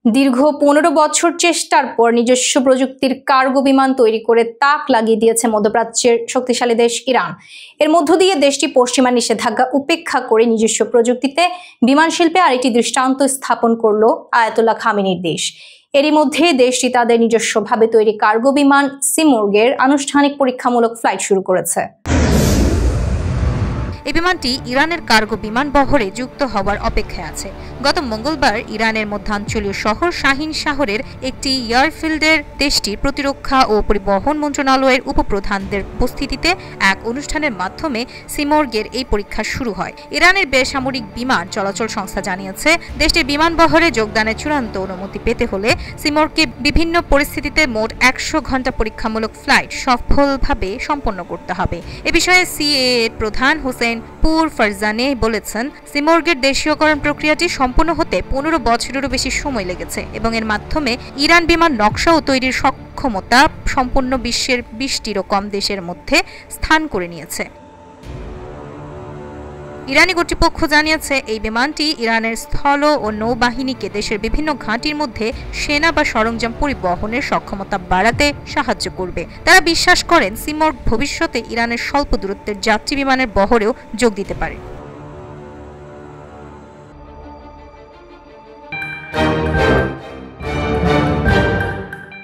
দীর্ঘ ১৫ বছর চেষ্টার পর নিজস্ব প্রযুক্তির কার্গো বিমান তৈরি করে তাক লাগিয়ে দিয়েছে মধ্যপ্রাচ্যের শক্তিশালী দেশ ইরান। এর মধ্য দিয়ে দেশটি পশ্চিমা নিষেধাজ্ঞা উপেক্ষা করে নিজস্ব প্রযুক্তিতে বিমান শিল্পে আরেকটি দৃষ্টান্ত স্থাপন করল আয়াতুল্লাহ খামেনির দেশ। এরই মধ্যে দেশটি তাদের নিজস্বভাবে তৈরি কার্গো বিমান সিমোর্গের আনুষ্ঠানিক পরীক্ষামূলক ফ্লাইট শুরু করেছে। এই বিমানটি ইরানের কার্গো বিমান বহরে যুক্ত হওয়ার অপেক্ষায় আছে। গত মঙ্গলবার ইরানের মধ্যাঞ্চলীয় শহর শাহিন শহরের একটি এয়ারফিল্ডের দেশটির প্রতিরক্ষা ও পরিবহন মন্ত্রণালয়ের উপপ্রধানদের উপস্থিতিতে এক অনুষ্ঠানের মাধ্যমে সিমোর্গের এই পরীক্ষা শুরু হয়। ইরানের বেসামরিক বিমান চলাচল সংস্থা জানিয়েছে, দেশটির বিমান বহরে যোগদানের চূড়ান্ত অনুমতি পেতে হলে সিমোর্গকে বিভিন্ন পরিস্থিতিতে মোট ১০০ ঘণ্টা পরীক্ষামূলক ফ্লাইট সফলভাবে সম্পন্ন করতে হবে। এ বিষয়ে সিএএ এর প্রধান হোসেন পুর ফারজানে বলেছেন, সিমোর্গের দেশীয়করণ প্রক্রিয়াটি সম্পূর্ণ হতে ১৫ বছরেরও বেশি সময় লেগেছে এবং এর মাধ্যমে ইরান বিমান নকশা ও তৈরির সক্ষমতা সম্পূর্ণ বিশ্বের ২০টিরও কম দেশের মধ্যে স্থান করে নিয়েছে। ইরানি কর্তৃপক্ষ জানিয়েছে, এই বিমানটি ইরানের স্থল ও নৌবাহিনীকে দেশের বিভিন্ন ঘাঁটির মধ্যে সেনা বা সরঞ্জাম পরিবহনের সক্ষমতা বাড়াতে সাহায্য করবে। তারা বিশ্বাস করেন, সিমোর্গ ভবিষ্যতে ইরানের স্বল্প দূরত্বের যাত্রী বিমানের বহরেও যোগ দিতে পারে।